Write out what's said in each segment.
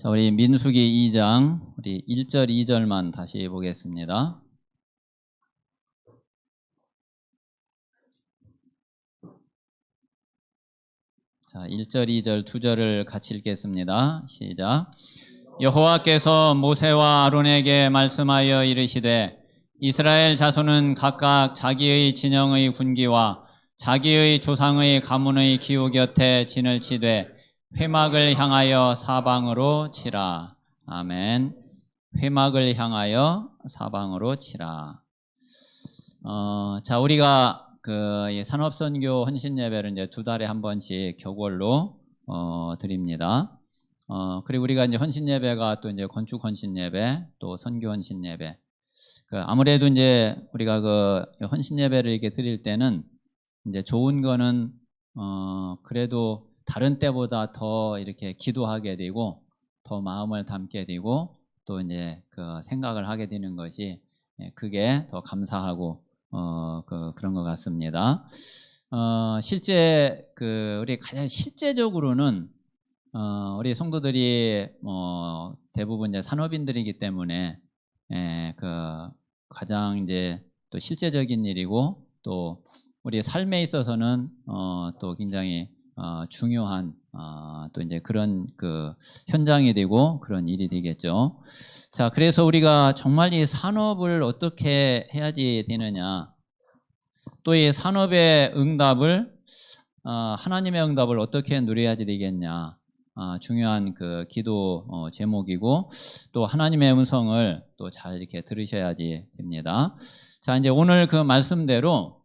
자, 우리 민수기 2장 우리 1절 2절만 다시 보겠습니다. 자, 1절 2절 두 절을 같이 읽겠습니다. 시작. 여호와께서 모세와 아론에게 말씀하여 이르시되 이스라엘 자손은 각각 자기의 진영의 군기와 자기의 조상의 가문의 기호 곁에 진을 치되 회막을 향하여 사방으로 치라. 아멘. 회막을 향하여 사방으로 치라. 자, 우리가 이 산업선교 헌신예배를 이제 두 달에 한 번씩 교골로 드립니다. 그리고 우리가 이제 헌신예배가 또 이제 건축 헌신예배, 또 선교 헌신예배. 아무래도 이제 우리가 헌신예배를 이렇게 드릴 때는 이제 좋은 거는 그래도 다른 때보다 더 이렇게 기도하게 되고 더 마음을 담게 되고 또 이제 생각을 하게 되는 것이 그게 더 감사하고 그런 것 같습니다. 실제 우리 가장 실제적으로는 우리 성도들이 대부분 이제 산업인들이기 때문에 가장 이제 또 실제적인 일이고 또 우리 삶에 있어서는 또 굉장히 중요한 또 이제 그런 현장이 되고 그런 일이 되겠죠. 자, 그래서 우리가 정말 이 산업을 어떻게 해야지 되느냐, 또 이 산업의 응답을 하나님의 응답을 어떻게 누려야지 되겠냐, 중요한 기도 제목이고 또 하나님의 음성을 또 잘 이렇게 들으셔야지 됩니다. 자, 이제 오늘 그 말씀대로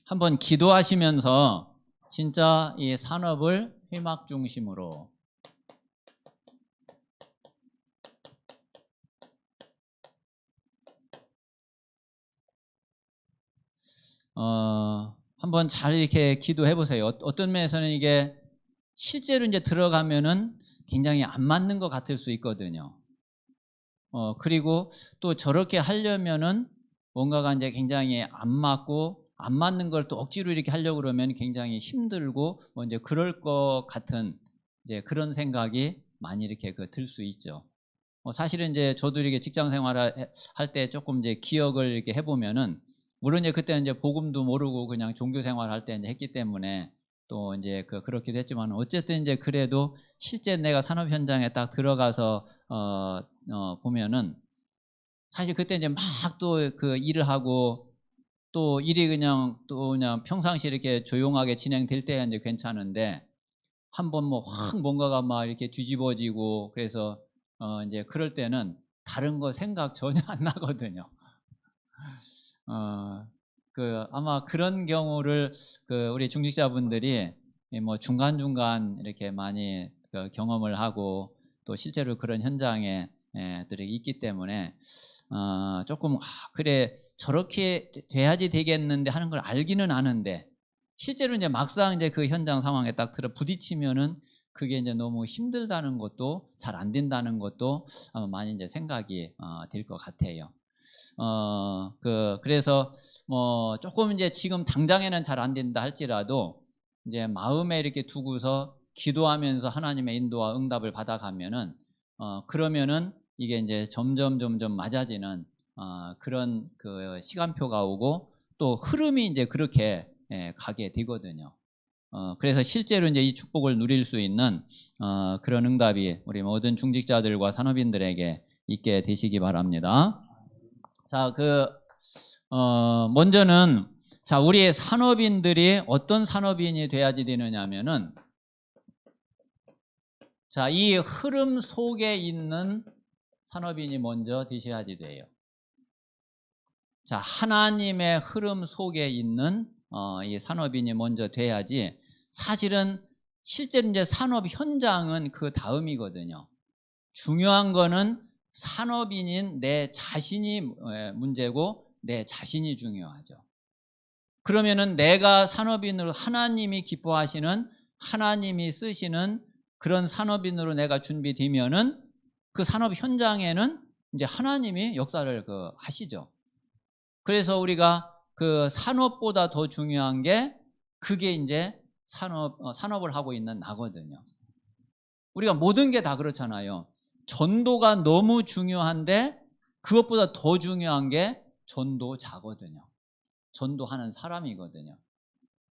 한번 기도하시면서 진짜 이 산업을 회막 중심으로 한번 잘 이렇게 기도해 보세요. 어떤 면에서는 이게 실제로 이제 들어가면은 굉장히 안 맞는 것 같을 수 있거든요. 그리고 또 저렇게 하려면은 뭔가가 이제 굉장히 안 맞고 안 맞는 걸 또 억지로 이렇게 하려고 그러면 굉장히 힘들고 이제 그럴 것 같은 이제 그런 생각이 많이 이렇게 들 수 있죠. 사실은 이제 저도 이렇게 직장 생활을 할 때 조금 이제 기억을 이렇게 해보면은 물론 이제 그때는 이제 복음도 모르고 그냥 종교 생활 할 때 이제 했기 때문에 또 이제 그렇기도 했지만 어쨌든 이제 그래도 실제 내가 산업 현장에 딱 들어가서 보면은 사실 그때 이제 막 또 일을 하고 또 일이 그냥 평상시 이렇게 조용하게 진행될 때 이제 괜찮은데 한번 확 뭔가가 막 이렇게 뒤집어지고 그래서 이제 그럴 때는 다른 거 생각 전혀 안 나거든요. 아마 그런 경우를 우리 중직자분들이 뭐 중간중간 이렇게 많이 경험을 하고 또 실제로 그런 현장에 들이 있기 때문에 조금 그래 저렇게 돼야지 되겠는데 하는 걸 알기는 아는데 실제로 이제 막상 이제 그 현장 상황에 딱 들어 부딪히면은 그게 이제 너무 힘들다는 것도 잘 안 된다는 것도 아마 많이 이제 생각이 될 것 같아요. 그래서 뭐 조금 이제 지금 당장에는 잘 안 된다 할지라도 이제 마음에 이렇게 두고서 기도하면서 하나님의 인도와 응답을 받아가면은 그러면은 이게 이제 점점 맞아지는 그런 시간표가 오고 또 흐름이 이제 그렇게 가게 되거든요. 그래서 실제로 이제 이 축복을 누릴 수 있는 그런 응답이 우리 모든 중직자들과 산업인들에게 있게 되시기 바랍니다. 자, 먼저는 자, 우리의 산업인들이 어떤 산업인이 돼야지 되느냐면은 자, 이 흐름 속에 있는 산업인이 먼저 되셔야지 돼요. 자, 하나님의 흐름 속에 있는 이 산업인이 먼저 돼야지 사실은 실제로 이제 산업 현장은 그 다음이거든요. 중요한 거는 산업인인 내 자신이 문제고 내 자신이 중요하죠. 그러면은 내가 산업인으로 하나님이 기뻐하시는 하나님이 쓰시는 그런 산업인으로 내가 준비되면은 그 산업 현장에는 이제 하나님이 역사를 하시죠. 그래서 우리가 그 산업보다 더 중요한 게 그게 이제 산업을 하고 있는 나거든요. 우리가 모든 게 다 그렇잖아요. 전도가 너무 중요한데 그것보다 더 중요한 게 전도자거든요. 전도하는 사람이거든요.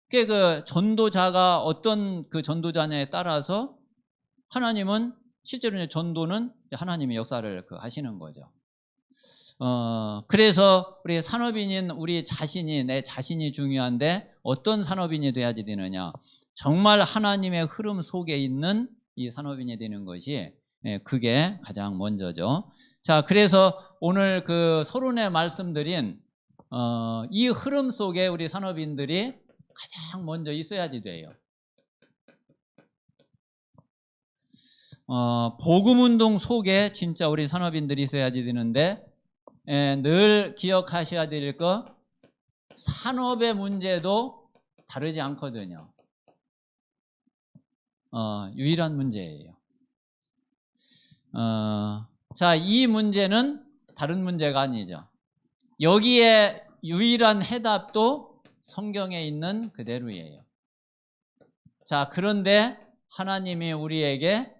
그 전도자가 어떤 그 전도자냐에 따라서 하나님은 실제로 이제 전도는 하나님의 역사를 하시는 거죠. 그래서 우리 산업인인 우리 자신이, 내 자신이 중요한데 어떤 산업인이 돼야지 되느냐? 정말 하나님의 흐름 속에 있는 이 산업인이 되는 것이, 그게 가장 먼저죠. 자, 그래서 오늘 그 서론에 말씀드린 이 흐름 속에 우리 산업인들이 가장 먼저 있어야지 돼요. 복음운동 속에 진짜 우리 산업인들이 있어야지 되는데, 늘 기억하셔야 될 거, 산업의 문제도 다르지 않거든요. 유일한 문제예요. 자, 이 문제는 다른 문제가 아니죠. 여기에 유일한 해답도 성경에 있는 그대로예요. 자, 그런데 하나님이 우리에게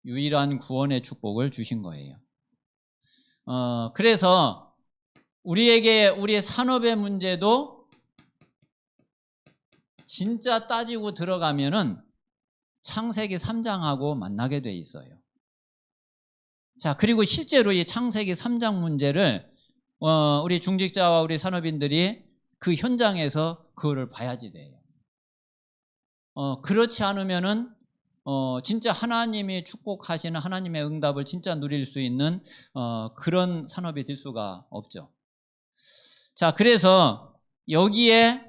유일한 구원의 축복을 주신 거예요. 그래서 우리에게 우리의 산업의 문제도 진짜 따지고 들어가면은 창세기 3장하고 만나게 돼 있어요. 자, 그리고 실제로 이 창세기 3장 문제를 우리 중직자와 우리 산업인들이 그 현장에서 그거를 봐야지 돼요. 그렇지 않으면은 진짜 하나님이 축복하시는 하나님의 응답을 진짜 누릴 수 있는 그런 산업이 될 수가 없죠. 자, 그래서 여기에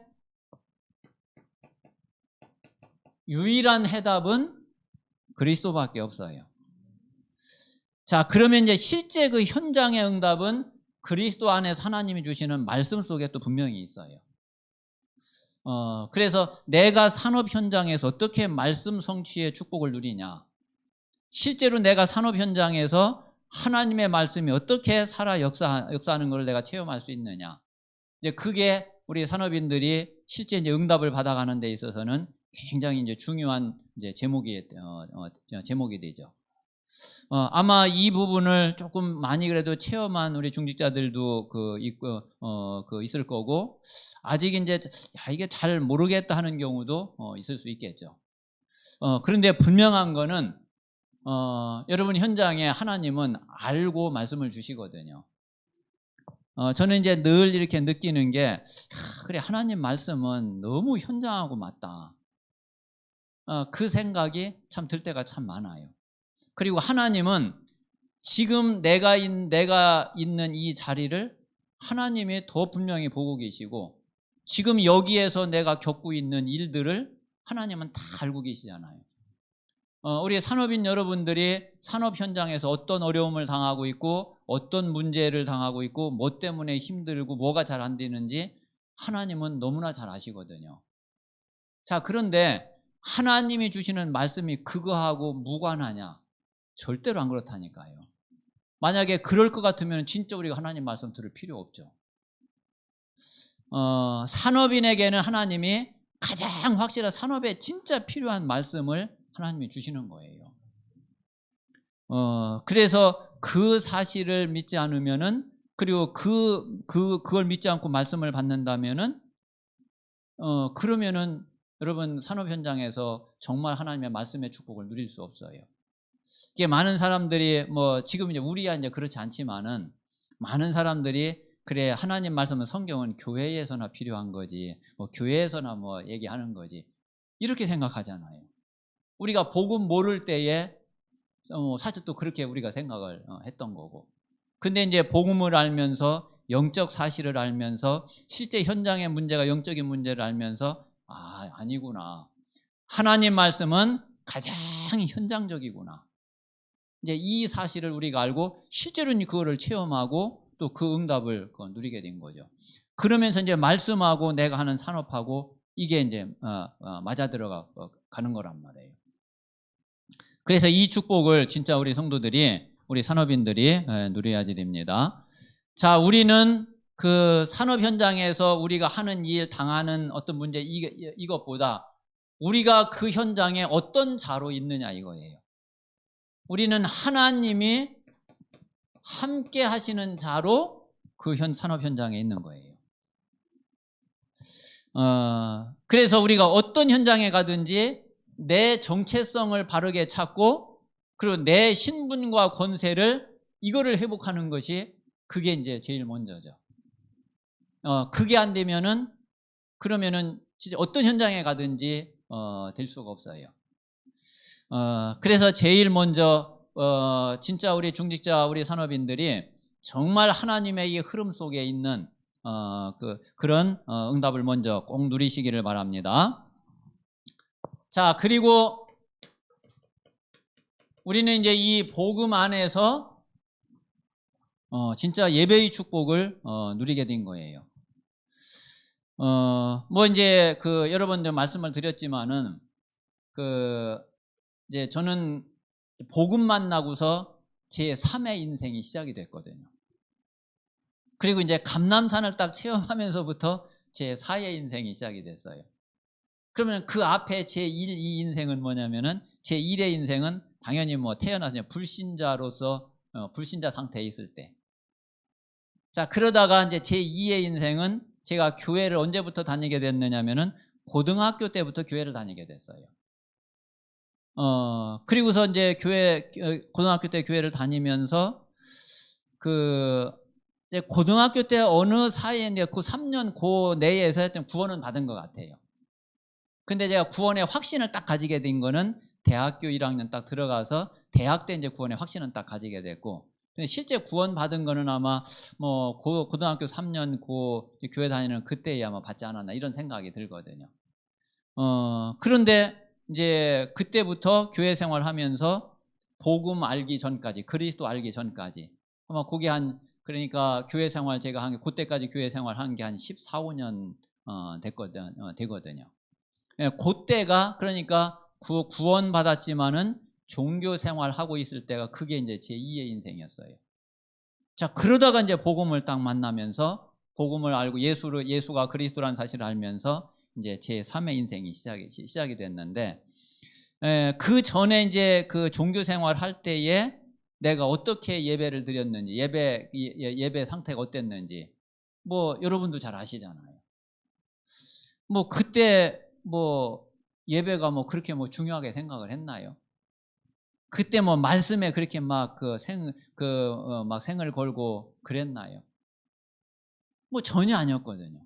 유일한 해답은 그리스도밖에 없어요. 자, 그러면 이제 실제 그 현장의 응답은 그리스도 안에서 하나님이 주시는 말씀 속에 또 분명히 있어요. 그래서 내가 산업 현장에서 어떻게 말씀 성취의 축복을 누리냐, 실제로 내가 산업 현장에서 하나님의 말씀이 어떻게 살아 역사하는 걸 내가 체험할 수 있느냐, 이제 그게 우리 산업인들이 실제 이제 응답을 받아가는 데 있어서는 굉장히 이제 중요한 이제 제목이 되죠. 아마 이 부분을 조금 많이 그래도 체험한 우리 중직자들도 있을 거고, 아직 이제 이게 잘 모르겠다 하는 경우도 있을 수 있겠죠. 그런데 분명한 거는 여러분 현장에 하나님은 알고 말씀을 주시거든요. 저는 이제 늘 이렇게 느끼는 게, 그래, 하나님 말씀은 너무 현장하고 맞다. 그 생각이 참 들 때가 참 많아요. 그리고 하나님은 지금 내가 있는 이 자리를 하나님이 더 분명히 보고 계시고, 지금 여기에서 내가 겪고 있는 일들을 하나님은 다 알고 계시잖아요. 우리 산업인 여러분들이 산업 현장에서 어떤 어려움을 당하고 있고 어떤 문제를 당하고 있고 뭐 때문에 힘들고 뭐가 잘 안 되는지 하나님은 너무나 잘 아시거든요. 자, 그런데 하나님이 주시는 말씀이 그거하고 무관하냐? 절대로 안 그렇다니까요. 만약에 그럴 것 같으면 진짜 우리가 하나님 말씀 들을 필요 없죠. 산업인에게는 하나님이 가장 확실한 산업에 진짜 필요한 말씀을 하나님이 주시는 거예요. 그래서 그 사실을 믿지 않으면은, 그리고 그걸 믿지 않고 말씀을 받는다면은, 그러면은 여러분 산업 현장에서 정말 하나님의 말씀의 축복을 누릴 수 없어요. 이게 많은 사람들이 지금 이제 우리야 이제 그렇지 않지만은, 많은 사람들이 그래, 하나님 말씀은 성경은 교회에서나 필요한 거지, 교회에서나 얘기하는 거지, 이렇게 생각하잖아요. 우리가 복음 모를 때에 사실 또 그렇게 우리가 생각을 했던 거고, 근데 이제 복음을 알면서 영적 사실을 알면서 실제 현장의 문제가 영적인 문제를 알면서 아니구나, 하나님 말씀은 가장 현장적이구나, 이제 이 사실을 우리가 알고 실제로 그거를 체험하고 또 그 응답을 누리게 된 거죠. 그러면서 이제 말씀하고 내가 하는 산업하고 이게 이제 맞아 들어가 가는 거란 말이에요. 그래서 이 축복을 진짜 우리 성도들이, 우리 산업인들이 누려야지 됩니다. 자, 우리는 그 산업 현장에서 우리가 하는 일, 당하는 어떤 문제, 이것보다 우리가 그 현장에 어떤 자로 있느냐 이거예요. 우리는 하나님이 함께 하시는 자로 그 산업 현장에 있는 거예요. 그래서 우리가 어떤 현장에 가든지 내 정체성을 바르게 찾고 그리고 내 신분과 권세를 이거를 회복하는 것이 그게 이제 제일 먼저죠. 그게 안 되면은 그러면은 진짜 어떤 현장에 가든지 될 수가 없어요. 그래서 제일 먼저 진짜 우리 중직자 우리 산업인들이 정말 하나님의 이 흐름 속에 있는 그런 응답을 먼저 꼭 누리시기를 바랍니다. 자, 그리고 우리는 이제 이 복음 안에서 진짜 예배의 축복을 누리게 된 거예요. 뭐 이제 여러 번 말씀을 드렸지만은 이제 저는 복음 만나고서 제 3의 인생이 시작이 됐거든요. 그리고 이제 감람산을 딱 체험하면서부터 제 4의 인생이 시작이 됐어요. 그러면 그 앞에 제 1, 2 인생은 뭐냐면은 제 1의 인생은 당연히 뭐 태어나서 불신자로서 불신자 상태에 있을 때. 자, 그러다가 이제 제 2의 인생은 제가 교회를 언제부터 다니게 됐느냐면은 고등학교 때부터 교회를 다니게 됐어요. 그리고서 이제 고등학교 때 교회를 다니면서 이제 고등학교 때 어느 사이에 그 3년 그 내에서 했던 구원은 받은 것 같아요. 근데 제가 구원의 확신을 딱 가지게 된 거는 대학교 1학년 딱 들어가서 대학 때 이제 구원의 확신은 딱 가지게 됐고, 근데 실제 구원 받은 거는 아마 뭐 고등학교 3년 교회 다니는 그때에 아마 받지 않았나 이런 생각이 들거든요. 그런데 이제 그때부터 교회 생활하면서 복음 알기 전까지, 그리스도 알기 전까지 아마 그게 그러니까 교회 생활 제가 그때까지 교회 생활 한 게 한 14, 15년 되거든요. 예, 그때가 그러니까 구원 받았지만은 종교 생활하고 있을 때가 그게 이제 제 2의 인생이었어요. 자, 그러다가 이제 복음을 딱 만나면서 복음을 알고 예수가 그리스도라는 사실을 알면서 이제 제 3의 인생이 시작이 됐는데, 그 전에 이제 그 종교 생활 할 때에 내가 어떻게 예배를 드렸는지, 예배 상태가 어땠는지, 뭐 여러분도 잘 아시잖아요. 뭐 그때 뭐 예배가 뭐 그렇게 뭐 중요하게 생각을 했나요? 그때 뭐 말씀에 그렇게 막 막 생을 걸고 그랬나요? 뭐 전혀 아니었거든요.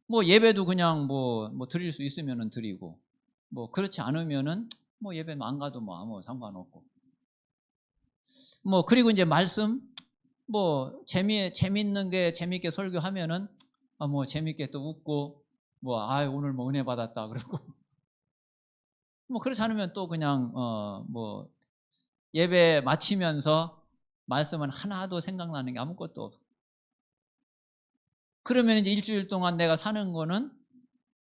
뭐 예배도 그냥 뭐 드릴 수 있으면은 드리고, 뭐 그렇지 않으면은 뭐 예배 안 가도 뭐 아무 상관없고. 뭐 그리고 이제 말씀 뭐 재밌는 게 재밌게 설교하면은 뭐 재밌게 또 웃고 뭐 오늘 뭐 은혜 받았다 그러고 뭐 그렇지 않으면 또 그냥 뭐 예배 마치면서 말씀은 하나도 생각나는 게 아무것도 없고, 그러면 이제 일주일 동안 내가 사는 거는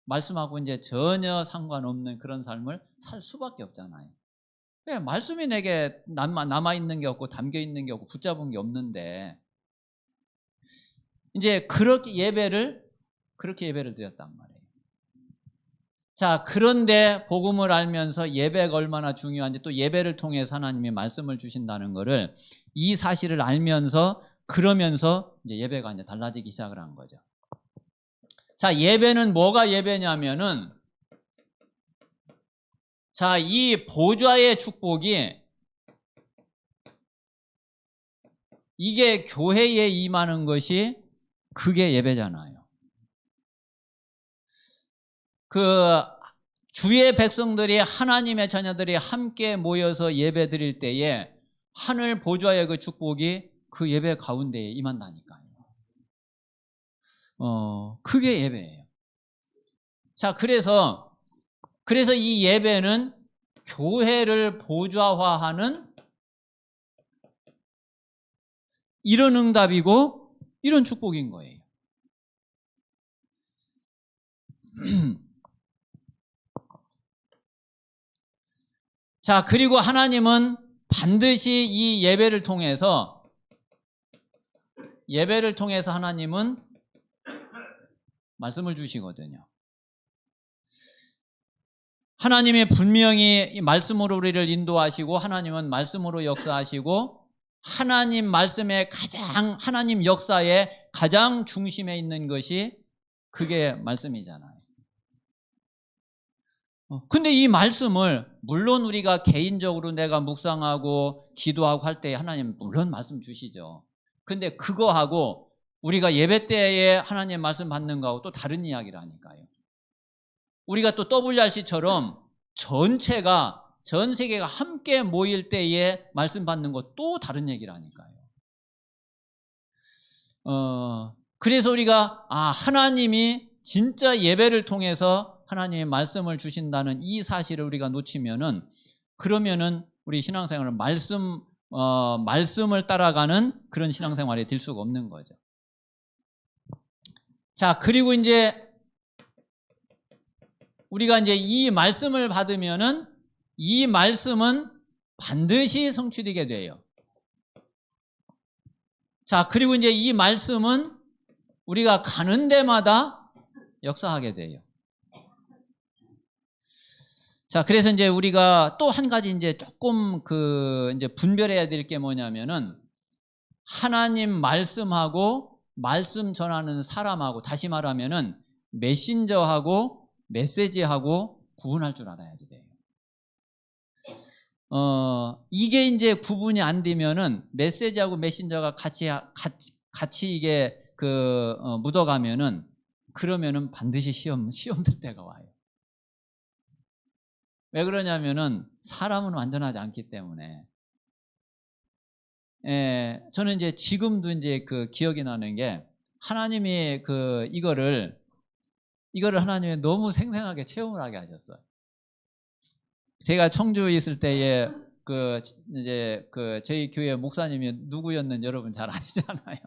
말씀하고 이제 전혀 상관없는 그런 삶을 살 수밖에 없잖아요. 왜? 말씀이 내게 남아있는 게 없고 담겨있는 게 없고 붙잡은 게 없는데 이제 그렇게 예배를 드렸단 말이에요. 자, 그런데 복음을 알면서 예배가 얼마나 중요한지, 또 예배를 통해서 하나님이 말씀을 주신다는 것을, 이 사실을 알면서 그러면서 이제 예배가 이제 달라지기 시작을 한 거죠. 자, 예배는 뭐가 예배냐면은, 자, 이 보좌의 축복이 이게 교회에 임하는 것이 그게 예배잖아요. 주의 백성들이, 하나님의 자녀들이 함께 모여서 예배 드릴 때에 하늘 보좌의 그 축복이 그 예배 가운데에 임한다니까요. 그게 예배예요. 자, 그래서 이 예배는 교회를 보좌화하는 이런 응답이고 이런 축복인 거예요. 자, 그리고 하나님은 반드시 이 예배를 통해서 하나님은 말씀을 주시거든요. 하나님이 분명히 이 말씀으로 우리를 인도하시고 하나님은 말씀으로 역사하시고 하나님 말씀의 하나님 역사의 가장 중심에 있는 것이 그게 말씀이잖아요. 근데 이 말씀을 물론 우리가 개인적으로 내가 묵상하고 기도하고 할 때 하나님 물론 말씀 주시죠. 근데 그거하고 우리가 예배 때에 하나님 말씀 받는 거하고 또 다른 이야기라니까요. 우리가 또 WRC처럼 전체가 전 세계가 함께 모일 때에 말씀 받는 것 또 다른 얘기라니까요. 그래서 우리가 하나님이 진짜 예배를 통해서 하나님의 말씀을 주신다는 이 사실을 우리가 놓치면은 그러면은 우리 신앙생활은 말씀을 따라가는 그런 신앙생활이 될 수가 없는 거죠. 자, 그리고 이제 우리가 이제 이 말씀을 받으면은 이 말씀은 반드시 성취되게 돼요. 자, 그리고 이제 이 말씀은 우리가 가는 데마다 역사하게 돼요. 자, 그래서 이제 우리가 또 한 가지 이제 조금 이제 분별해야 될 게 뭐냐면은 하나님 말씀하고 말씀 전하는 사람하고 다시 말하면은 메신저하고 메시지하고 구분할 줄 알아야지 돼요. 이게 이제 구분이 안 되면은 메시지하고 메신저가 같이 이게 묻어가면은 그러면은 반드시 시험 들 때가 와요. 왜 그러냐면은 사람은 완전하지 않기 때문에. 저는 이제 지금도 이제 기억이 나는 게 하나님이 이거를 하나님이 너무 생생하게 체험을 하게 하셨어요. 제가 청주에 있을 때에 이제 저희 교회 목사님이 누구였는지 여러분 잘 아시잖아요.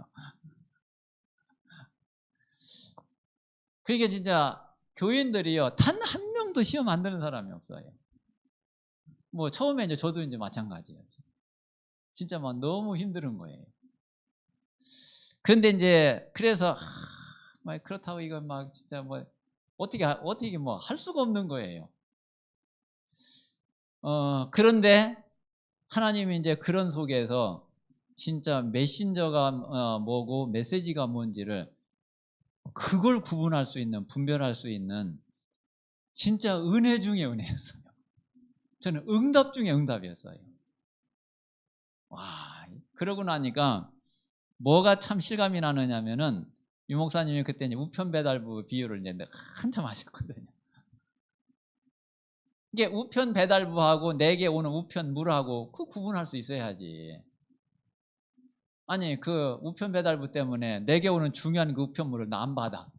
그러니까 진짜 교인들이요 단 한 명도 시험 안 드는 사람이 없어요. 뭐 처음에 이제 저도 이제 마찬가지예요. 진짜 막 너무 힘든 거예요. 그런데 이제 그래서 막 그렇다고 이거 막 진짜 뭐 어떻게 뭐 할 수가 없는 거예요. 그런데 하나님이 이제 그런 속에서 진짜 메신저가 뭐고 메시지가 뭔지를 그걸 구분할 수 있는, 분별할 수 있는 진짜 은혜 중에 은혜였어요. 저는 응답 중에 응답이었어요. 와, 그러고 나니까 뭐가 참 실감이 나느냐면은 유 목사님이 그때 이제 우편 배달부 비유를 이제 한참 하셨거든요. 이게 우편 배달부하고 내게 오는 우편 물하고 그 구분할 수 있어야지. 아니 우편 배달부 때문에 내게 오는 중요한 그 우편물을 나 안 받아.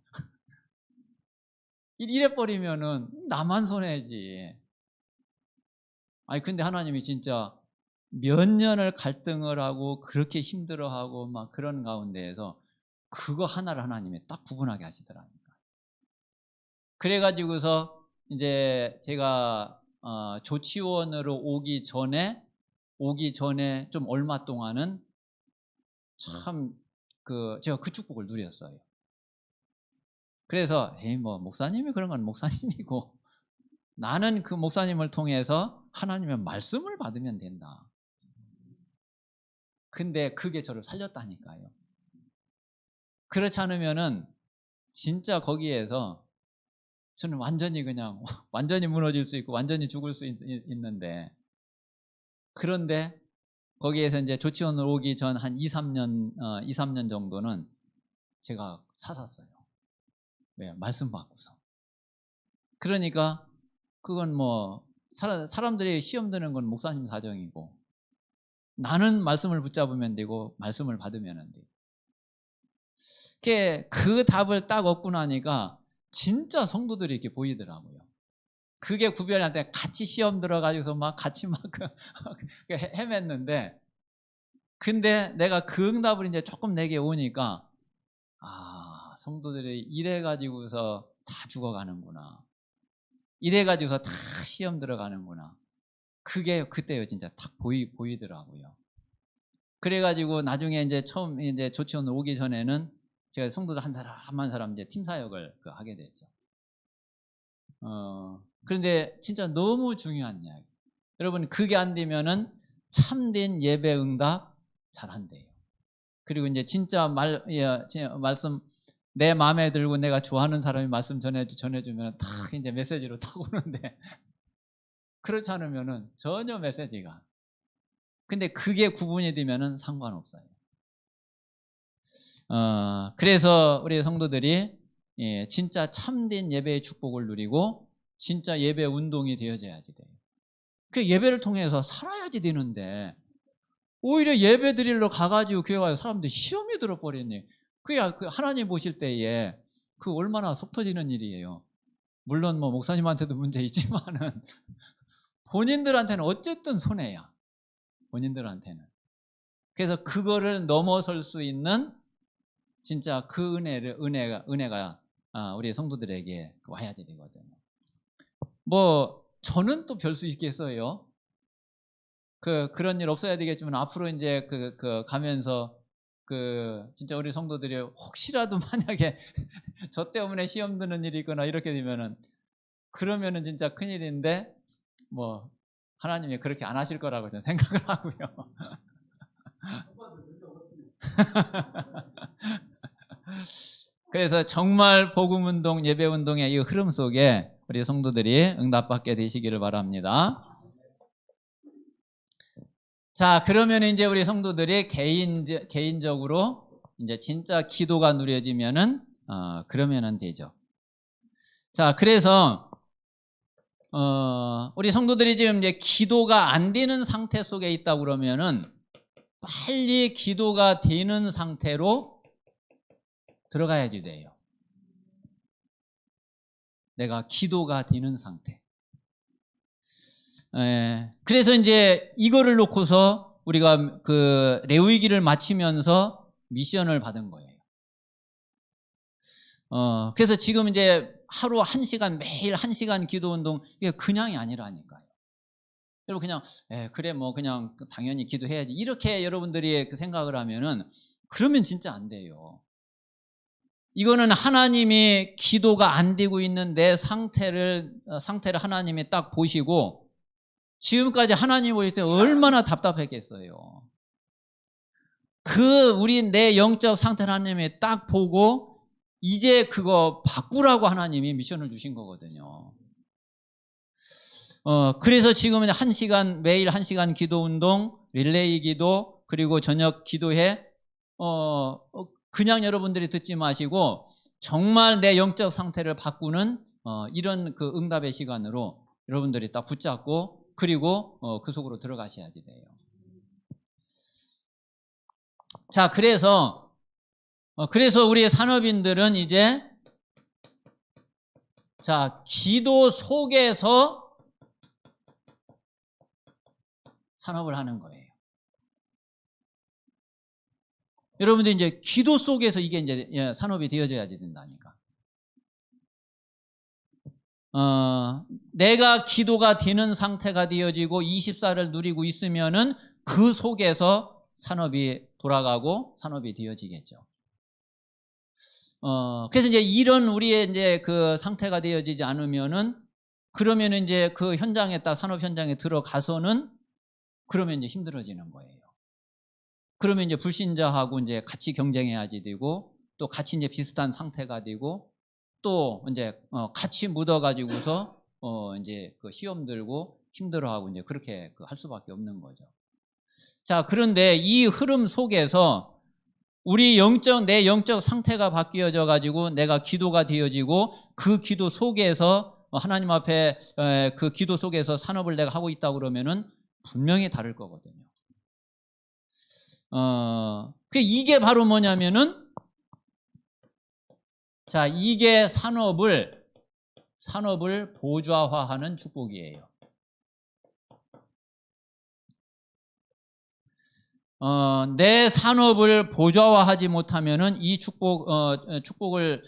이래 버리면은 나만 손해지. 아니 근데 하나님이 진짜 몇 년을 갈등을 하고 그렇게 힘들어하고 막 그런 가운데에서 그거 하나를 하나님이 딱 구분하게 하시더라니까. 그래가지고서 이제 제가 조치원으로 오기 전에 좀 얼마 동안은 참 제가 그 축복을 누렸어요. 그래서 뭐 목사님이 그런 건 목사님이고 나는 그 목사님을 통해서 하나님의 말씀을 받으면 된다. 근데 그게 저를 살렸다니까요. 그렇지 않으면은 진짜 거기에서 저는 완전히 그냥 완전히 무너질 수 있고 완전히 죽을 수 있는데 그런데 거기에서 이제 조치원으로 오기 전 한 2, 3년 정도는 제가 살았어요. 왜? 말씀 받고서. 그러니까 그건 뭐 사람들이 시험 드는 건 목사님 사정이고 나는 말씀을 붙잡으면 되고 말씀을 받으면 되고 그 답을 딱 얻고 나니까 진짜 성도들이 이렇게 보이더라고요. 그게 구별이 안 돼. 같이 시험 들어가지고서 막 같이 막 헤맸는데 근데 내가 그 응답을 이제 조금 내게 오니까 성도들이 이래가지고서 다 죽어가는구나. 이래가지고서 다 시험 들어가는구나. 그게 그때요 진짜 딱 보이더라고요. 그래가지고 나중에 이제 처음 이제 조치원 오기 전에는 제가 성도들 한 사람 이제 팀 사역을 하게 됐죠. 그런데 진짜 너무 중요한 이야기. 여러분, 그게 안 되면은 참된 예배 응답 잘 안 돼요. 그리고 이제 진짜 말씀 내 마음에 들고 내가 좋아하는 사람이 말씀 전해주면 탁 이제 메시지로 탁 오는데 그렇지 않으면은 전혀 메시지가. 근데 그게 구분이 되면은 상관없어요. 그래서 우리 성도들이 진짜 참된 예배의 축복을 누리고 진짜 예배 운동이 되어져야지 돼요. 그 예배를 통해서 살아야지 되는데 오히려 예배 드리러 가가지고 교회 와서 사람들이 시험이 들어버렸네. 그게 그 하나님 보실 때에 그 얼마나 속 터지는 일이에요. 물론 뭐 목사님한테도 문제 있지만은 본인들한테는 어쨌든 손해야. 본인들한테는. 그래서 그거를 넘어설 수 있는 진짜 그 은혜가 우리 성도들에게 와야지 되거든요. 뭐 저는 또 별 수 있겠어요. 그런 일 없어야 되겠지만 앞으로 이제 가면서 진짜 우리 성도들이 혹시라도 만약에 저 때문에 시험 드는 일이 있거나 이렇게 되면은 그러면은 진짜 큰일인데 뭐 하나님이 그렇게 안 하실 거라고 저는 생각을 하고요. 그래서 정말 복음운동, 예배운동의 이 흐름 속에 우리 성도들이 응답받게 되시기를 바랍니다. 자, 그러면 이제 우리 성도들이 개인적으로 이제 진짜 기도가 누려지면은, 그러면은 되죠. 자, 그래서, 우리 성도들이 지금 이제 기도가 안 되는 상태 속에 있다 그러면은 빨리 기도가 되는 상태로 들어가야지 돼요. 내가 기도가 되는 상태. 그래서 이제 이거를 놓고서 우리가 그 레위기를 마치면서 미션을 받은 거예요. 그래서 지금 이제 하루 1시간, 매일 1시간 기도 운동, 이게 그냥이 아니라니까요. 여러분 그냥 그래 뭐 그냥 당연히 기도해야지 이렇게 여러분들이 생각을 하면은 그러면 진짜 안 돼요. 이거는 하나님이 기도가 안 되고 있는 내 상태를 하나님이 딱 보시고 지금까지 하나님 보실 때 얼마나 답답했겠어요. 우리 내 영적 상태를 하나님이 딱 보고 이제 그거 바꾸라고 하나님이 미션을 주신 거거든요. 그래서 지금은 1시간, 매일 1시간 기도 운동, 릴레이 기도, 그리고 저녁 기도회, 그냥 여러분들이 듣지 마시고 정말 내 영적 상태를 바꾸는 이런 그 응답의 시간으로 여러분들이 딱 붙잡고 그리고 그 속으로 들어가셔야지 돼요. 자, 그래서 우리 산업인들은 이제 자, 기도 속에서 산업을 하는 거예요. 여러분들 이제 기도 속에서 이게 이제 산업이 되어져야지 된다니까. 내가 기도가 되는 상태가 되어지고 24를 누리고 있으면은 그 속에서 산업이 돌아가고 산업이 되어지겠죠. 그래서 이제 이런 우리의 이제 그 상태가 되어지지 않으면은 그러면은 이제 그 현장에 딱 산업 현장에 들어가서는 그러면 이제 힘들어지는 거예요. 그러면 이제 불신자하고 이제 같이 경쟁해야지 되고 또 같이 이제 비슷한 상태가 되고 또 이제 같이 묻어가지고서 이제 그 시험 들고 힘들어하고 이제 그렇게 할 수밖에 없는 거죠. 자, 그런데 이 흐름 속에서 내 영적 상태가 바뀌어져 가지고 내가 기도가 되어지고 그 기도 속에서 하나님 앞에 그 기도 속에서 산업을 내가 하고 있다 그러면은 분명히 다를 거거든요. 이게 바로 뭐냐면은 자, 이게 산업을 보좌화하는 축복이에요. 내 산업을 보좌화하지 못하면은 이 축복을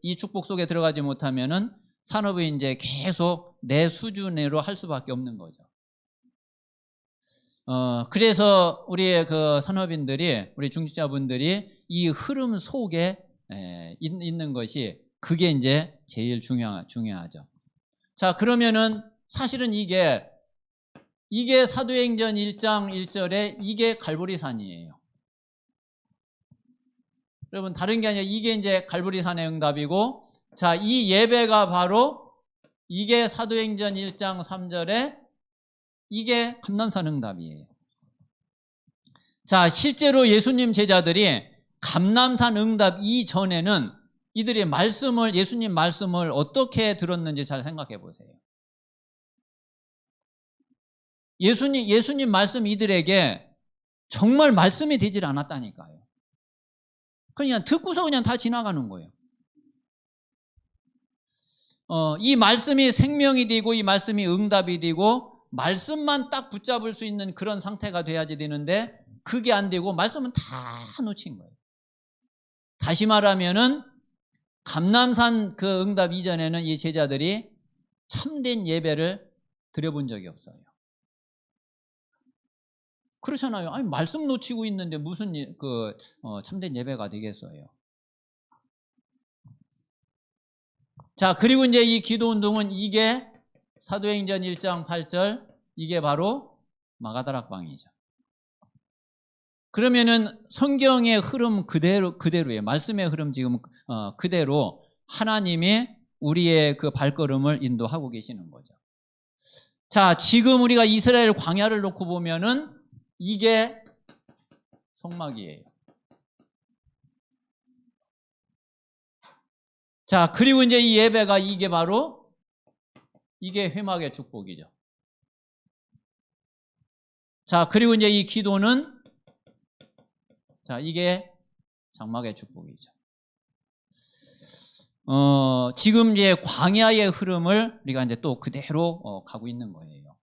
이 축복 속에 들어가지 못하면은 산업이 이제 계속 내 수준으로 할 수밖에 없는 거죠. 그래서 우리의 그 산업인들이, 우리 중직자분들이 이 흐름 속에 있는 것이 그게 이제 제일 중요하죠. 자, 그러면은 사실은 이게 사도행전 1장 1절에 이게 갈보리산이에요. 여러분, 다른 게 아니라 이게 이제 갈보리산의 응답이고, 자, 이 예배가 바로 이게 사도행전 1장 3절에 이게 감람산 응답이에요. 자, 실제로 예수님 제자들이 감람산 응답 이전에는 이들이 예수님 말씀을 어떻게 들었는지 잘 생각해 보세요. 예수님 말씀 이들에게 정말 말씀이 되질 않았다니까요. 그냥 듣고서 그냥 다 지나가는 거예요. 이 말씀이 생명이 되고 이 말씀이 응답이 되고 말씀만 딱 붙잡을 수 있는 그런 상태가 돼야지 되는데 그게 안 되고 말씀은 다 놓친 거예요. 다시 말하면은 감람산 그 응답 이전에는 이 제자들이 참된 예배를 드려본 적이 없어요. 그렇잖아요. 아니, 말씀 놓치고 있는데 무슨 참된 예배가 되겠어요. 자, 그리고 이제 이 기도 운동은 이게 사도행전 1장 8절 이게 바로 마가다락방이죠. 그러면은 성경의 흐름 그대로예요. 말씀의 흐름 지금 그대로 하나님이 우리의 그 발걸음을 인도하고 계시는 거죠. 자, 지금 우리가 이스라엘 광야를 놓고 보면은 이게 성막이에요. 자, 그리고 이제 이 예배가 이게 바로 이게 회막의 축복이죠. 자, 그리고 이제 이 기도는 자, 이게 장막의 축복이죠. 지금 이제 광야의 흐름을 우리가 이제 또 그대로 가고 있는 거예요.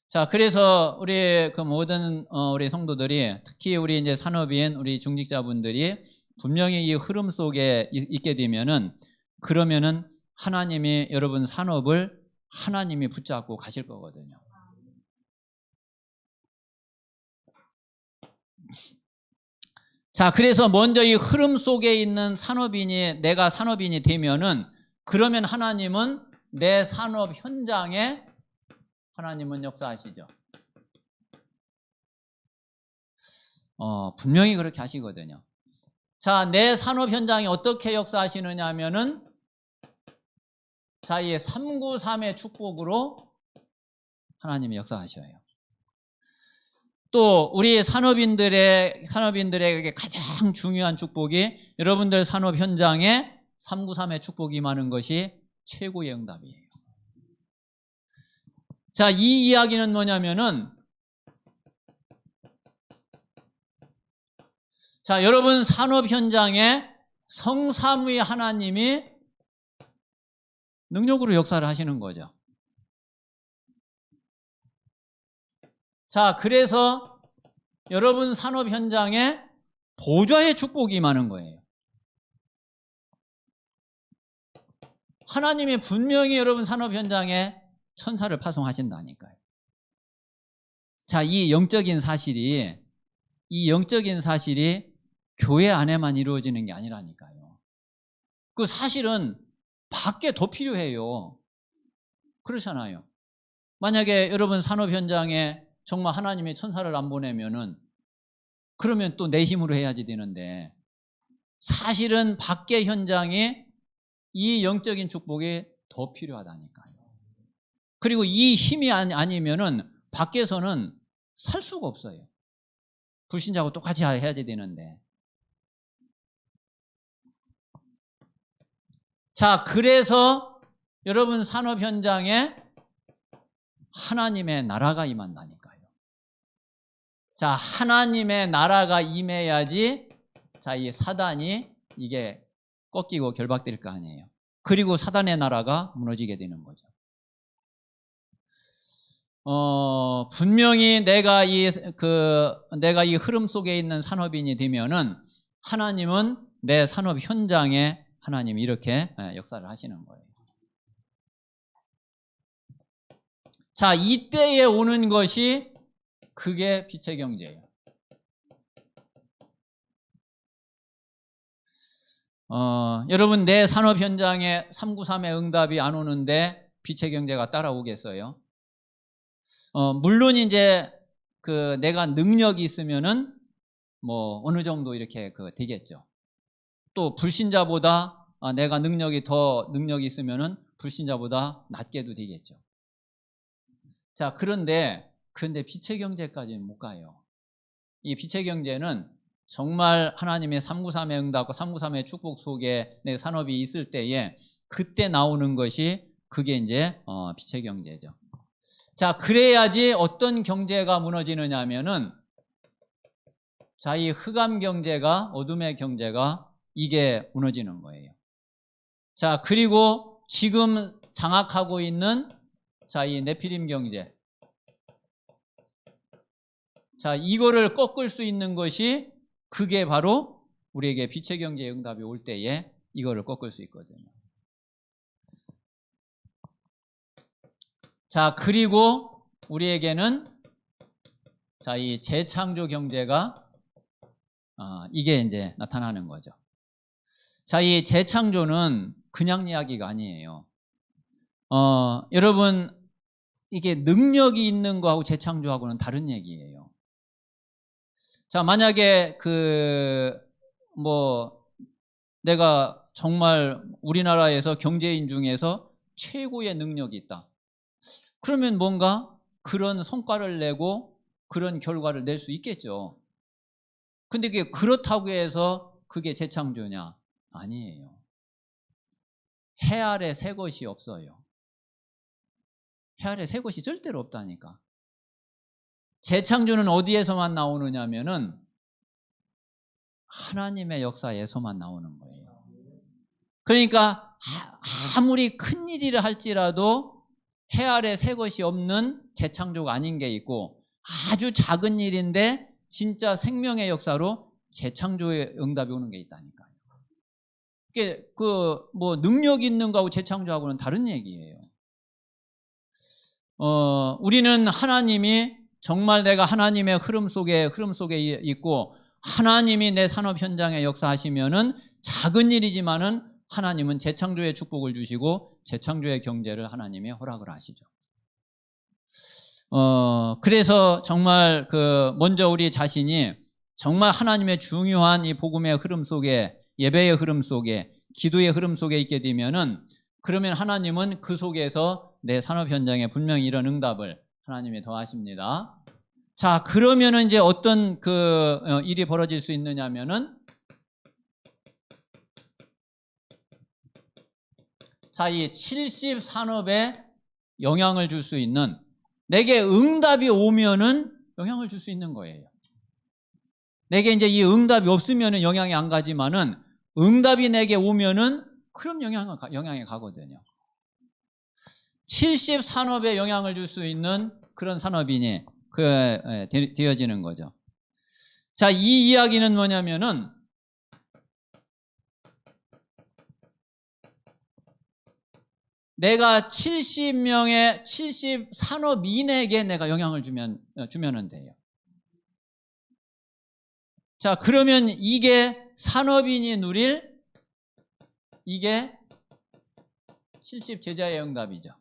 자, 그래서 우리 그 모든 우리 성도들이 특히 우리 이제 산업인 우리 중직자분들이 분명히 이 흐름 속에 있게 되면은 그러면은 하나님이 여러분 산업을 하나님이 붙잡고 가실 거거든요. 자, 그래서 먼저 이 흐름 속에 있는 내가 산업인이 되면은 그러면 하나님은 내 산업 현장에 하나님은 역사하시죠. 분명히 그렇게 하시거든요. 자, 내 산업 현장에 어떻게 역사하시느냐 하면은 자, 이 393의 축복으로 하나님이 역사하셔요. 또 우리 산업인들에게 가장 중요한 축복이 여러분들 산업 현장에 393의 축복이 임하는 것이 최고의 응답이에요. 자, 이 이야기는 뭐냐면은 자, 여러분 산업 현장에 성삼위 하나님이 능력으로 역사를 하시는 거죠. 자, 그래서 여러분 산업 현장에 보좌의 축복이 임하는 거예요. 하나님이 분명히 여러분 산업 현장에 천사를 파송하신다니까요. 자, 이 영적인 사실이 교회 안에만 이루어지는 게 아니라니까요. 그 사실은 밖에 더 필요해요. 그렇잖아요. 만약에 여러분 산업 현장에 정말 하나님의 천사를 안 보내면은 그러면 또 내 힘으로 해야지 되는데 사실은 밖의 현장에 이 영적인 축복이 더 필요하다니까요. 그리고 이 힘이 아니면은 밖에서는 살 수가 없어요. 불신자하고 똑같이 해야지 되는데. 자, 그래서 여러분 산업 현장에 하나님의 나라가 임한다니까요. 자, 하나님의 나라가 임해야지 자, 이 사단이 이게 꺾이고 결박될 거 아니에요. 그리고 사단의 나라가 무너지게 되는 거죠. 분명히 내가 이 흐름 속에 있는 산업인이 되면은 하나님은 내 산업 현장에 하나님이 이렇게 역사를 하시는 거예요. 자, 이때에 오는 것이 그게 빛의 경제예요. 여러분 내 산업 현장에 393의 응답이 안 오는데 빛의 경제가 따라오겠어요? 물론 이제 그 내가 능력이 있으면은 뭐 어느 정도 이렇게 되겠죠. 또 불신자보다 내가 능력이 있으면은 불신자보다 낮게도 되겠죠. 자, 그런데 빛의 경제까지는 못 가요. 이 빛의 경제는 정말 하나님의 393의 응답과 393의 축복 속에 내 산업이 있을 때에 그때 나오는 것이 그게 이제 빛의 경제죠. 자, 그래야지 어떤 경제가 무너지느냐 하면은 자, 이 흑암 경제가, 어둠의 경제가 이게 무너지는 거예요. 자, 그리고 지금 장악하고 있는 자, 이 네피림 경제. 자, 이거를 꺾을 수 있는 것이 그게 바로 우리에게 빛의 경제의 응답이 올 때에 이거를 꺾을 수 있거든요. 자, 그리고 우리에게는 자, 이 재창조 경제가 이게 이제 나타나는 거죠. 자, 이 재창조는 그냥 이야기가 아니에요. 여러분 이게 능력이 있는 거하고 재창조하고는 다른 얘기예요. 자, 만약에 내가 정말 우리나라에서 경제인 중에서 최고의 능력이 있다. 그러면 뭔가 그런 성과를 내고 그런 결과를 낼 수 있겠죠. 근데 그게 그렇다고 해서 그게 재창조냐? 아니에요. 해 아래 새 것이 없어요. 해 아래 새 것이 절대로 없다니까. 재창조는 어디에서만 나오느냐면은 하나님의 역사에서만 나오는 거예요. 그러니까 아무리 큰 일이라 할지라도 해 아래 새 것이 없는 재창조가 아닌 게 있고 아주 작은 일인데 진짜 생명의 역사로 재창조의 응답이 오는 게 있다니까요. 이게 능력 있는 거하고 재창조하고는 다른 얘기예요. 우리는 하나님이 정말 내가 하나님의 흐름 속에 있고 하나님이 내 산업 현장에 역사하시면은 작은 일이지만은 하나님은 재창조의 축복을 주시고 재창조의 경제를 하나님이 허락을 하시죠. 그래서 정말 먼저 우리 자신이 정말 하나님의 중요한 이 복음의 흐름 속에 예배의 흐름 속에 기도의 흐름 속에 있게 되면은 그러면 하나님은 그 속에서 내 산업 현장에 분명히 이런 응답을 하나님이 더하십니다. 자, 그러면은 이제 어떤 일이 벌어질 수 있느냐면은 자, 이 70산업에 영향을 줄 수 있는 내게 응답이 오면은 영향을 줄 수 있는 거예요. 내게 이제 이 응답이 없으면은 영향이 안 가지만은 응답이 내게 오면은 그럼 영향이 가거든요. 70산업에 영향을 줄 수 있는 그런 산업인이 되어지는 거죠. 자, 이 이야기는 뭐냐면은 내가 70산업인에게 내가 영향을 주면은 돼요. 자, 그러면 이게 산업인이 누릴 이게 70제자의 응답이죠.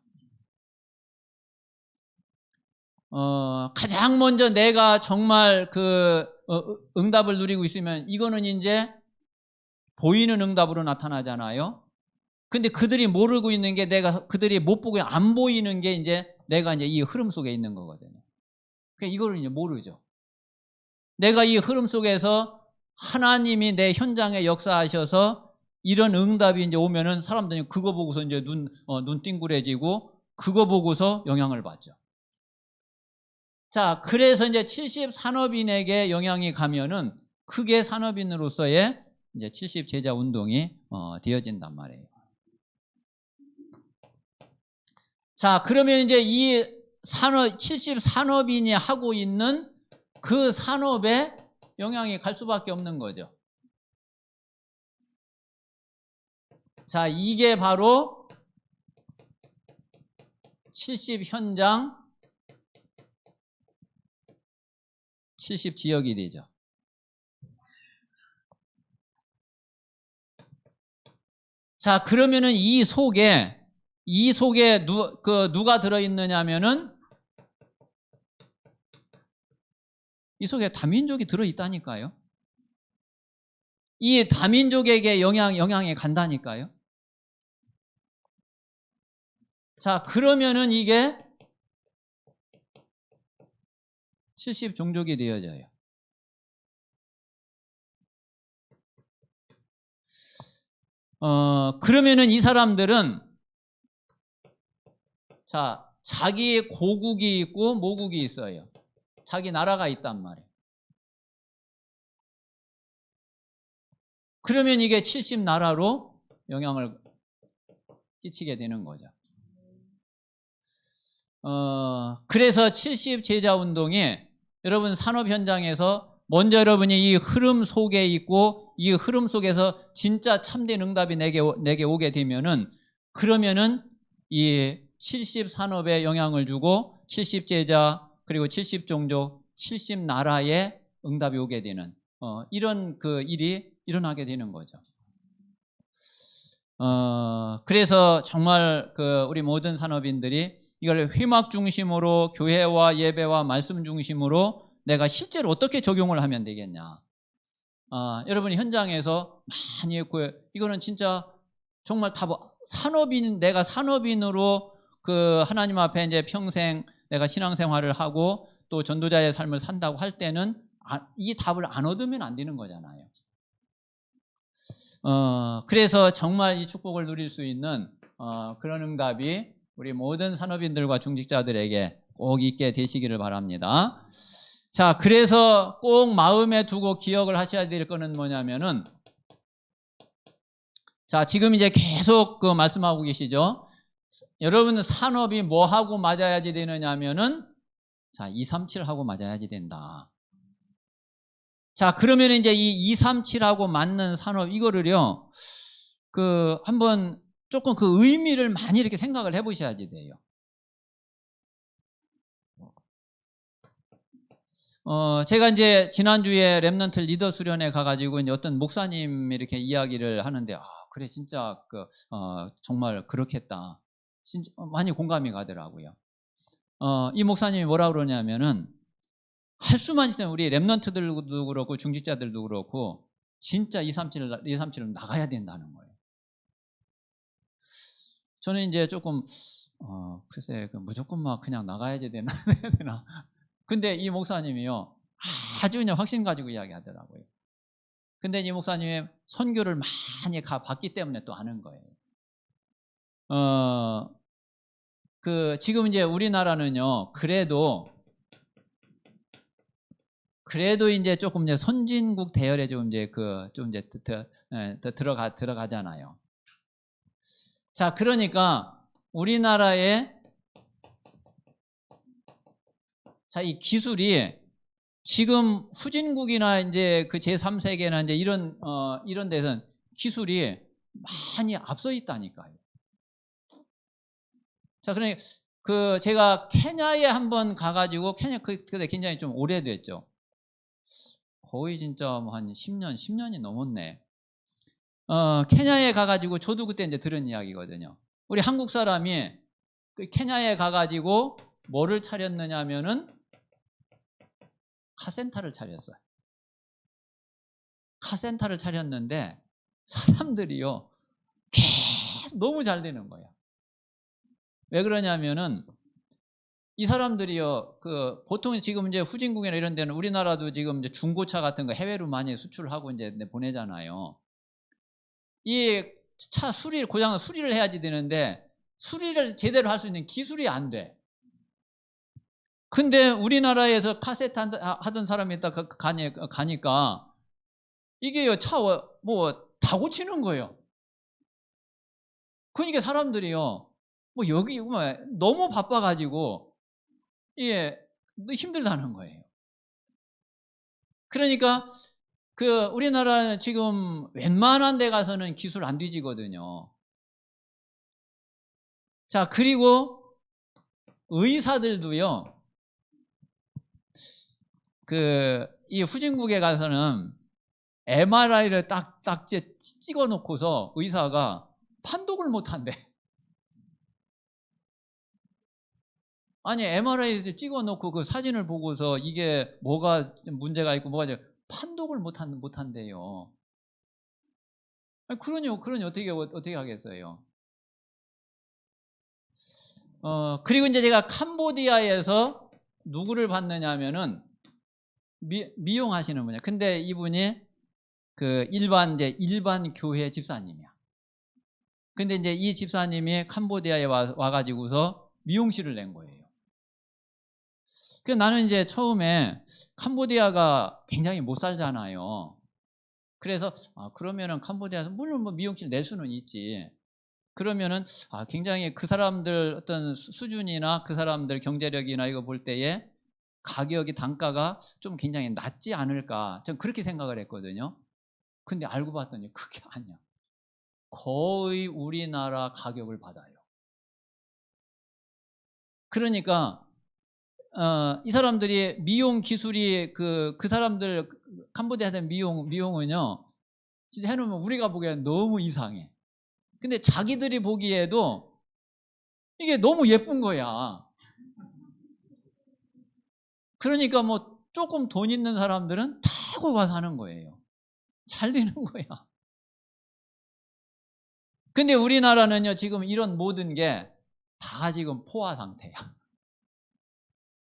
가장 먼저 내가 정말 응답을 누리고 있으면 이거는 이제 보이는 응답으로 나타나잖아요. 근데 그들이 모르고 있는 게 그들이 못 보고 안 보이는 게 이제 내가 이제 이 흐름 속에 있는 거거든요. 그러니까 이거를 이제 모르죠. 내가 이 흐름 속에서 하나님이 내 현장에 역사하셔서 이런 응답이 이제 오면은 사람들이 그거 보고서 이제 눈 띵그레지고 그거 보고서 영향을 받죠. 자, 그래서 이제 70산업인에게 영향이 가면은 크게 산업인으로서의 이제 70제자 운동이 되어진단 말이에요. 자, 그러면 이제 이 70산업인이 하고 있는 그 산업에 영향이 갈 수밖에 없는 거죠. 자, 이게 바로 70현장 70지역이 되죠. 자, 그러면은 이 속에 누가 들어있느냐면은 이 속에 다민족이 들어있다니까요. 이 다민족에게 영향이 간다니까요. 자, 그러면은 이게 70종족이 되어져요. 그러면은 이 사람들은 자, 자기 고국이 있고 모국이 있어요. 자기 나라가 있단 말이에요. 그러면 이게 70나라로 영향을 끼치게 되는 거죠. 그래서 70제자운동이 여러분 산업 현장에서 먼저 여러분이 이 흐름 속에 있고 이 흐름 속에서 진짜 참된 응답이 내게 오게 되면은 그러면은 이 70산업에 영향을 주고 70제자 그리고 70종족 70나라에 응답이 오게 되는 이런 그 일이 일어나게 되는 거죠. 그래서 정말 우리 모든 산업인들이 이걸 회막 중심으로 교회와 예배와 말씀 중심으로 내가 실제로 어떻게 적용을 하면 되겠냐. 여러분이 현장에서 많이 했고 이거는 진짜 정말 다 내가 산업인으로 하나님 앞에 이제 평생 내가 신앙생활을 하고 또 전도자의 삶을 산다고 할 때는 이 답을 안 얻으면 안 되는 거잖아요. 그래서 정말 이 축복을 누릴 수 있는 그런 응답이 우리 모든 산업인들과 중직자들에게 꼭 있게 되시기를 바랍니다. 자, 그래서 꼭 마음에 두고 기억을 하셔야 될 거는 뭐냐면은 자, 지금 이제 계속 말씀하고 계시죠. 여러분 산업이 뭐 하고 맞아야지 되느냐면은 자, 237하고 맞아야지 된다. 자, 그러면 이제 이 237하고 맞는 산업 이거를요. 한번 조금 그 의미를 많이 이렇게 생각을 해 보셔야지 돼요. 제가 이제 지난주에 렘넌트 리더 수련회 가가지고 이제 어떤 목사님이 이렇게 이야기를 하는데, 그래, 진짜, 정말 그렇겠다. 진짜 많이 공감이 가더라고요. 이 목사님이 뭐라 그러냐면은, 할 수만 있으면 우리 렘넌트들도 그렇고 중직자들도 그렇고, 진짜 237은 나가야 된다는 거예요. 저는 이제 조금 글쎄 무조건 막 그냥 나가야지 되나 되나. 근데 이 목사님이요 아주 그냥 확신 가지고 이야기하더라고요. 근데 이 목사님이 선교를 많이 봤기 때문에 또 아는 거예요. 지금 이제 우리나라는요 그래도 이제 조금 이제 선진국 대열에 좀 이제 들어가잖아요. 자, 그러니까 우리나라의 이 기술이 지금 후진국이나 이제 그 제3세계나 이제 이런 데서는 기술이 많이 앞서 있다니까요. 자, 그러니 제가 케냐에 한번 가가지고 그때 굉장히 좀 오래됐죠. 거의 진짜 뭐 한 10년이 넘었네. 케냐에 가가지고 저도 그때 이제 들은 이야기거든요. 우리 한국 사람이 케냐에 가가지고 뭐를 차렸느냐면은 카센터를 차렸어요. 카센터를 차렸는데 사람들이요 계속 너무 잘 되는 거예요. 왜 그러냐면은 이 사람들이요 보통 지금 이제 후진국이나 이런 데는 우리나라도 지금 이제 중고차 같은 거 해외로 많이 수출하고 이제 보내잖아요. 이 차 고장은 수리를 해야지 되는데 수리를 제대로 할 수 있는 기술이 안 돼. 근데 우리나라에서 카세트 하던 사람이 딱 가니까 이게요 차 뭐 다 고치는 거예요. 그러니까 사람들이요 뭐 여기 너무 바빠가지고 이게 힘들다는 거예요. 그러니까 우리나라는 지금 웬만한 데 가서는 기술 안 뒤지거든요. 자, 그리고 의사들도요 이 후진국에 가서는 MRI를 딱 찍어 놓고서 의사가 판독을 못한대. 아니 MRI를 찍어놓고 그 사진을 보고서 이게 뭐가 문제가 있고 뭐가 판독을 못한대요. 아니, 그러니 어떻게 하겠어요? 그리고 이제 제가 캄보디아에서 누구를 봤느냐면은 미용하시는 분이야. 근데 이분이 그 일반 교회 집사님이야. 근데 이제 이 집사님이 캄보디아에 와가지고서 미용실을 낸 거예요. 그래서 나는 이제 처음에 캄보디아가 굉장히 못 살잖아요. 그래서 그러면은 캄보디아에서 물론 뭐 미용실 낼 수는 있지. 그러면은 굉장히 그 사람들 어떤 수준이나 그 사람들 경제력이나 이거 볼 때에 가격이 단가가 좀 굉장히 낮지 않을까, 전 그렇게 생각을 했거든요. 근데 알고 봤더니 그게 아니야. 거의 우리나라 가격을 받아요. 그러니까 이 사람들이 미용 기술이 그 사람들 캄보디아에서 미용은요 진짜 해놓으면 우리가 보기에는 너무 이상해. 근데 자기들이 보기에도 이게 너무 예쁜 거야. 그러니까 뭐 조금 돈 있는 사람들은 다 하고 가서 하는 거예요. 잘 되는 거야. 근데 우리나라는요 지금 이런 모든 게 다 지금 포화 상태야.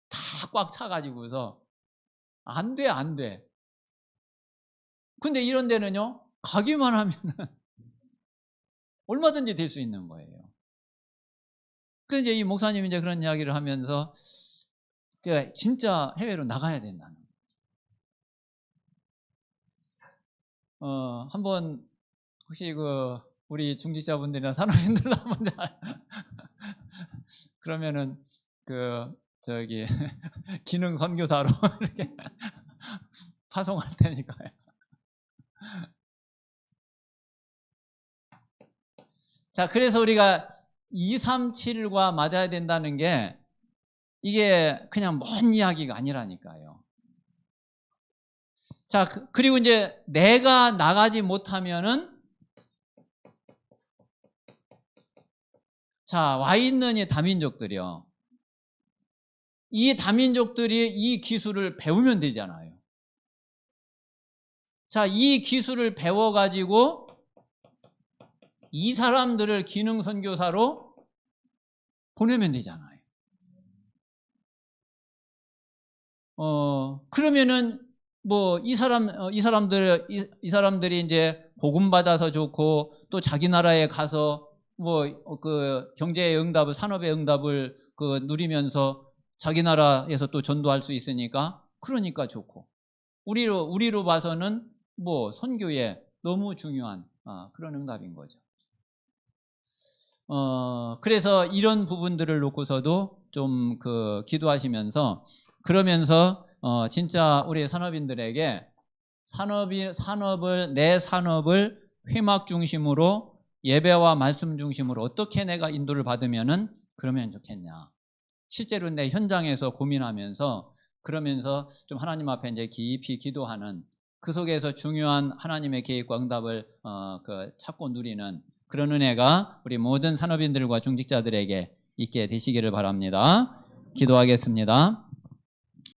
다 꽉 차가지고서 안 돼. 근데 이런 데는요 가기만 하면은 얼마든지 될 수 있는 거예요. 그래서 이제 이 목사님이 이제 그런 이야기를 하면서 진짜 해외로 나가야 된다는. 한번 혹시 우리 중직자분들이나 산업인들 한번 그러면은 기능 선교사로 이렇게 파송할 테니까요. 자, 그래서 우리가 237과 맞아야 된다는 게 이게 그냥 먼 이야기가 아니라니까요. 자, 그리고 이제 내가 나가지 못하면은 자, 와 있는 이 다민족들이요. 이 다민족들이 이 기술을 배우면 되잖아요. 자, 이 기술을 배워가지고 이 사람들을 기능 선교사로 보내면 되잖아요. 그러면은 뭐 이 사람들이 이제 복음 받아서 좋고 또 자기 나라에 가서 뭐 그 경제의 응답을, 산업의 응답을 누리면서 자기 나라에서 또 전도할 수 있으니까 그러니까 좋고, 우리로 봐서는 뭐 선교에 너무 중요한 그런 응답인 거죠. 그래서 이런 부분들을 놓고서도 좀 기도하시면서, 그러면서 진짜 우리 산업인들에게 내 산업을 회막 중심으로, 예배와 말씀 중심으로 어떻게 내가 인도를 받으면은 그러면 좋겠냐. 실제로 내 현장에서 고민하면서, 그러면서 좀 하나님 앞에 이제 깊이 기도하는, 그 속에서 중요한 하나님의 계획과 응답을 찾고 누리는 그런 은혜가 우리 모든 산업인들과 중직자들에게 있게 되시기를 바랍니다. 기도하겠습니다.